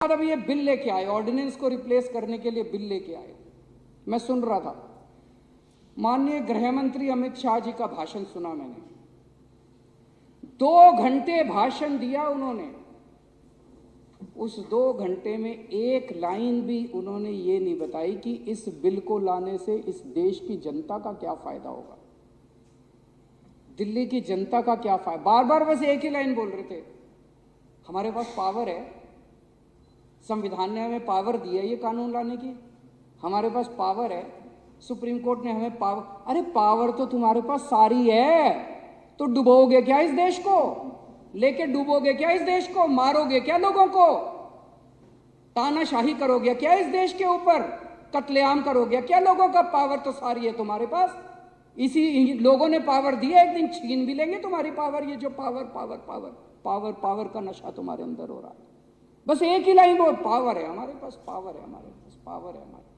अब ये बिल लेके आए, ऑर्डिनेंस को रिप्लेस करने के लिए बिल लेके आए। मैं सुन रहा था, माननीय गृह मंत्री अमित शाह जी का भाषण सुना मैंने। 2 घंटे भाषण दिया उन्होंने। उस 2 घंटे में एक लाइन भी उन्होंने ये नहीं बताई कि इस बिल को लाने से इस देश की जनता का क्या फायदा होगा, दिल्ली की जनता का क्या फायदा। बार बार बस एक ही लाइन बोल रहे थे, हमारे पास पावर है, संविधान ने हमें पावर दी है ये कानून लाने की, हमारे पास पावर है, सुप्रीम कोर्ट ने हमें पावर। अरे पावर तो तुम्हारे पास सारी है, तो डुबोगे क्या इस देश को? लेके डुबोगे क्या इस देश को? मारोगे क्या लोगों को? तानाशाही करोगे क्या इस देश के ऊपर? कत्लेआम करोगे क्या लोगों का? पावर तो सारी है तुम्हारे पास। इसी लोगों ने पावर दी है, एक दिन छीन भी लेंगे तुम्हारी पावर। ये जो power power power power power का नशा तुम्हारे अंदर हो रहा है। बस एक ही लाइन बोल, पावर है हमारे पास, पावर है हमारे पास, पावर है हमारे पास।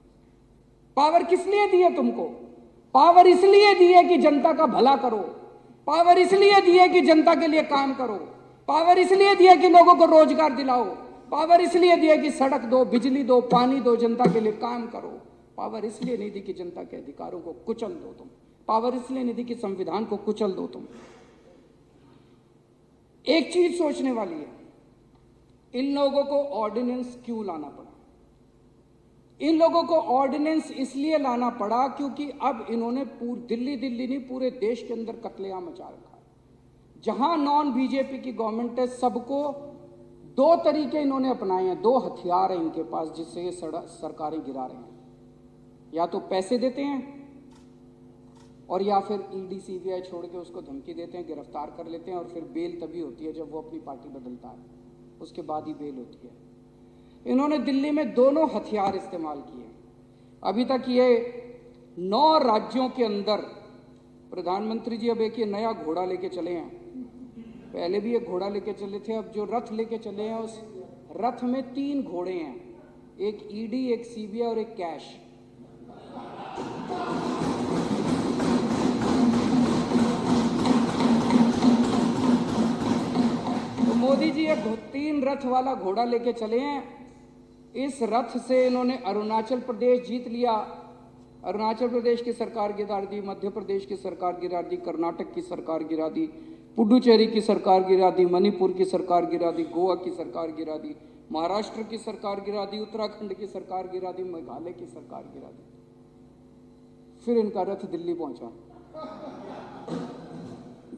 पावर किस लिए दी है तुमको? पावर इसलिए दी है कि जनता का भला करो, पावर इसलिए दी है कि जनता के लिए काम करो, पावर इसलिए दी है कि लोगों को रोजगार दिलाओ, पावर इसलिए दी है कि सड़क दो, बिजली दो, पानी दो, जनता के लिए काम करो। पावर इसलिए नहीं दी कि जनता के अधिकारों को कुचल दो तुम, पावर इसलिए नहीं दी कि संविधान को कुचल दो तुम। एक चीज सोचने वाली है, इन लोगों को ऑर्डिनेंस क्यों लाना पड़ा? इन लोगों को ऑर्डिनेंस इसलिए लाना पड़ा क्योंकि अब इन्होंने दिल्ली नहीं पूरे देश के अंदर कत्लेआम मचा रखा है। जहां नॉन बीजेपी की गवर्नमेंट है, सबको 2 तरीके इन्होंने अपनाए हैं, 2 हथियार हैं इनके पास जिससे ये सरकारें गिरा रहे हैं। या तो पैसे देते हैं और या फिर ईडी सीबीआई छोड़ के उसको धमकी देते हैं, गिरफ्तार कर लेते हैं, और फिर बेल तभी होती है जब वो अपनी पार्टी बदलता है, उसके बाद ही बेल होती है। इन्होंने दिल्ली में दोनों हथियार इस्तेमाल किए। अभी तक ये 9 राज्यों के अंदर प्रधानमंत्री जी अब एक ये नया घोड़ा लेके चले हैं। पहले भी एक घोड़ा लेके चले थे, अब जो रथ लेके चले हैं उस रथ में 3 घोड़े हैं, एक ईडी, एक सीबीआई और एक कैश। तो मोदी जी एक 3 रथ वाला घोड़ा लेके चले हैं। इस रथ से इन्होंने अरुणाचल प्रदेश जीत लिया, अरुणाचल प्रदेश की सरकार गिरा दी, मध्य प्रदेश की सरकार गिरा दी, कर्नाटक की सरकार गिरा दी, पुडुचेरी की सरकार गिरा दी, मणिपुर की सरकार गिरा दी, गोवा की सरकार गिरा दी, महाराष्ट्र की सरकार गिरा दी, उत्तराखंड की सरकार गिरा दी, मेघालय की सरकार गिरा दी। फिर इनका रथ दिल्ली पहुंचा।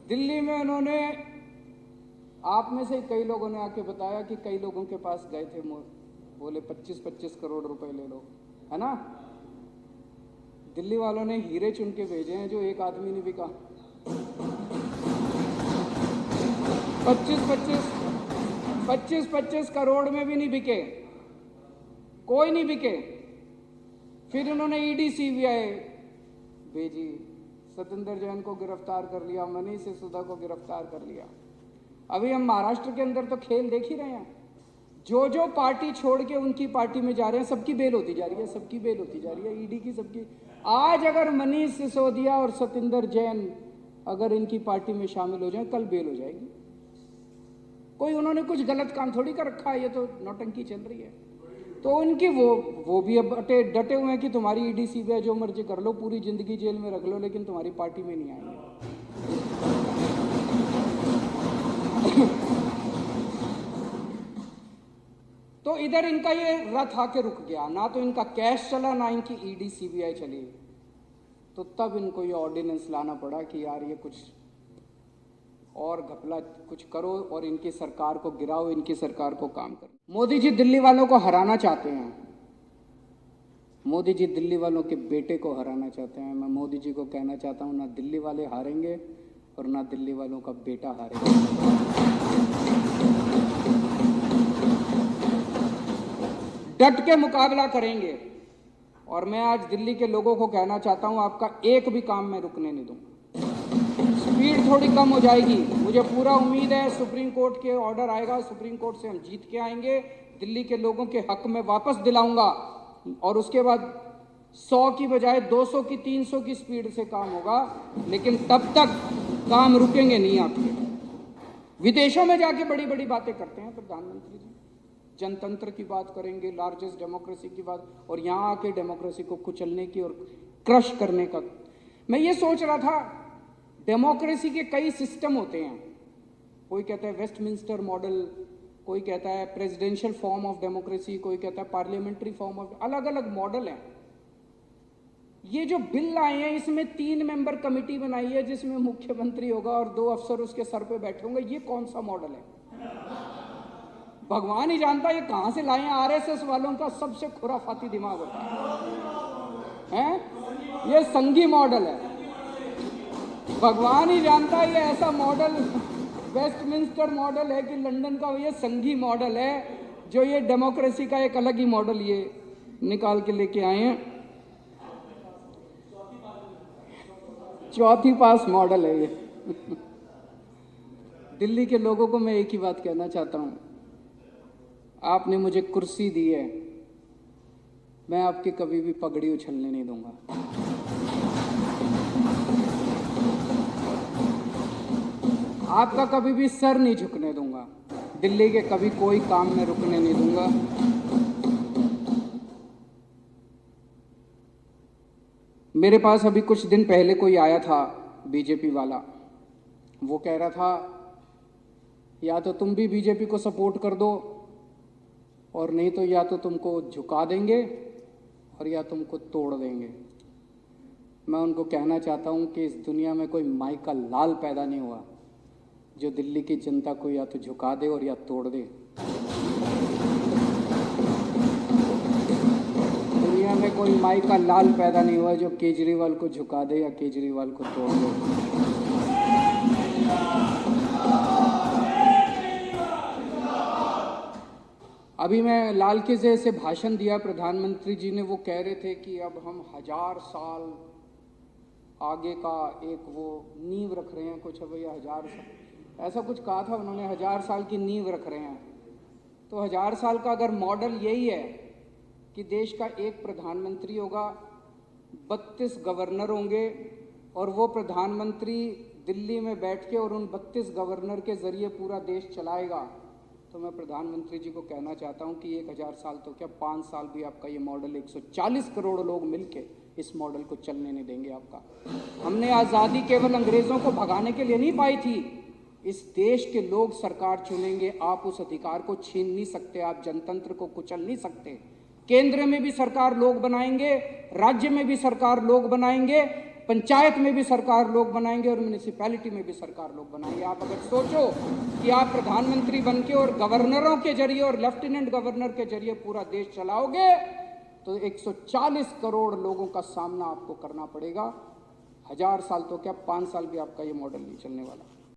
दिल्ली में उन्होंने, आप में से कई लोगों ने आके बताया कि कई लोगों के पास गए थे, बोले 25-25 करोड़ रुपए ले लो, है ना। दिल्ली वालों ने हीरे चुन के भेजे हैं जो एक आदमी ने बिका। 25-25 करोड़ में भी नहीं बिके, कोई नहीं बिके। फिर उन्होंने ईडी सीबीआई भेजी, सत्येंद्र जैन को गिरफ्तार कर लिया, मनीष सिसोदिया को गिरफ्तार कर लिया। अभी हम महाराष्ट्र के अंदर तो खेल देख ही रहे हैं, जो पार्टी छोड़ के उनकी पार्टी में जा रहे हैं सबकी बेल होती जा रही है, सबकी बेल होती जा रही है, ईडी की सबकी। आज अगर मनीष सिसोदिया और सत्येंद्र जैन अगर इनकी पार्टी में शामिल हो जाए, कल बेल हो जाएगी। कोई उन्होंने कुछ गलत काम थोड़ी कर रखा है, ये तो नौटंकी चल रही है। तो उनकी वो भी अब डटे हुए हैं कि तुम्हारी ईडी सीबीआई जो मर्जी कर लो, पूरी जिंदगी जेल में रख लो, लेकिन तुम्हारी पार्टी में नहीं आएंगे। तो इधर इनका ये रथ आके रुक गया, ना तो इनका कैश चला, ना इनकी ईडी सीबीआई चली। तो तब इनको ये ऑर्डिनेंस लाना पड़ा कि यार ये कुछ और घपला कुछ करो और इनकी सरकार को गिराओ, इनकी सरकार को काम करो। मोदी जी दिल्ली वालों को हराना चाहते हैं, मोदी जी दिल्ली वालों के बेटे को हराना चाहते हैं। मैं मोदी जी को कहना चाहता हूं, ना दिल्ली वाले हारेंगे और ना दिल्ली वालों का बेटा हारेगा। डट के मुकाबला करेंगे। और मैं आज दिल्ली के लोगों को कहना चाहता हूं, आपका एक भी काम मैं रुकने नहीं दूंगा। स्पीड थोड़ी कम हो जाएगी, मुझे पूरा उम्मीद है सुप्रीम कोर्ट के ऑर्डर आएगा, सुप्रीम कोर्ट से हम जीत के आएंगे, दिल्ली के लोगों के हक में वापस दिलाऊंगा, और उसके बाद 100 की बजाय 200 की 300 की स्पीड से काम होगा। लेकिन तब तक काम रुकेंगे नहीं आपके। विदेशों में जाके बड़ी बड़ी बातें करते हैं प्रधानमंत्री जी, जनतंत्र की बात करेंगे, लार्जेस्ट डेमोक्रेसी की बात, और यहाँ आके डेमोक्रेसी को कुचलने की और क्रश करने का। मैं ये सोच रहा था, डेमोक्रेसी के कई सिस्टम होते हैं। कोई कहता है वेस्टमिंस्टर मॉडल, कोई कहता है प्रेसिडेंशियल फॉर्म ऑफ डेमोक्रेसी, कोई कहता है पार्लियामेंट्री फॉर्म ऑफ, अलग अलग मॉडल हैं। ये जो बिल आए हैं इसमें 3 मेंबर कमेटी बनाई है जिसमें मुख्यमंत्री होगा और 2 अफसर उसके सर पे बैठे होंगे। ये कौन सा मॉडल है? भगवान ही जानता है ये कहां से लाए हैं। आरएसएस वालों का सबसे खुराफाती दिमाग होता है? ये संघी मॉडल है। भगवान ही जानता है ये ऐसा मॉडल वेस्टमिंस्टर मॉडल है कि लंदन का ये संघी मॉडल है, जो ये डेमोक्रेसी का एक अलग ही मॉडल ये निकाल के लेके आए हैं। चौथी पास मॉडल है ये। दिल्ली के लोगों को मैं एक ही बात कहना चाहता हूं, आपने मुझे कुर्सी दी है, मैं आपकी कभी भी पगड़ी उछलने नहीं दूंगा। आपका कभी भी सर नहीं झुकने दूंगा। दिल्ली के कभी कोई काम में रुकने नहीं दूंगा। मेरे पास अभी कुछ दिन पहले कोई आया था बीजेपी वाला, वो कह रहा था या तो तुम भी बीजेपी को सपोर्ट कर दो और नहीं तो या तो तुमको झुका देंगे और या तुमको तोड़ देंगे। मैं उनको कहना चाहता हूं कि इस दुनिया में कोई माई का लाल पैदा नहीं हुआ जो दिल्ली की जनता को या तो झुका दे और या तोड़ दे। दुनिया में कोई माई का लाल पैदा नहीं हुआ जो केजरीवाल को झुका दे या केजरीवाल को तोड़ दे। अभी मैं लाल किले से भाषण दिया, प्रधानमंत्री जी ने, वो कह रहे थे कि अब हम 1000 साल आगे का एक वो नींव रख रहे हैं, कुछ भैया 1000 साल ऐसा कुछ कहा था उन्होंने, 1000 साल की नींव रख रहे हैं। तो 1000 साल का अगर मॉडल यही है कि देश का एक प्रधानमंत्री होगा, 32 गवर्नर होंगे और वो प्रधानमंत्री दिल्ली में बैठ के और उन 32 गवर्नर के जरिए पूरा देश चलाएगा, तो मैं प्रधानमंत्री जी को कहना चाहता हूं कि 1000 साल तो क्या 5 साल भी आपका ये मॉडल 140 करोड़ लोग मिलके इस मॉडल को चलने नहीं देंगे आपका। हमने आज़ादी केवल अंग्रेज़ों को भगाने के लिए नहीं पाई थी। इस देश के लोग सरकार चुनेंगे, आप उस अधिकार को छीन नहीं सकते, आप जनतंत्र को कुचल नहीं सकते। केंद्र में भी सरकार लोग बनाएंगे, राज्य में भी सरकार लोग बनाएंगे, पंचायत में भी सरकार लोग बनाएंगे और म्यूनिसिपैलिटी में भी सरकार लोग बनाएंगे। आप अगर सोचो कि आप प्रधानमंत्री बनके और गवर्नरों के जरिए और लेफ्टिनेंट गवर्नर के जरिए पूरा देश चलाओगे तो 140 करोड़ लोगों का सामना आपको करना पड़ेगा। 1000 साल तो क्या 5 साल भी आपका ये मॉडल नहीं चलने वाला।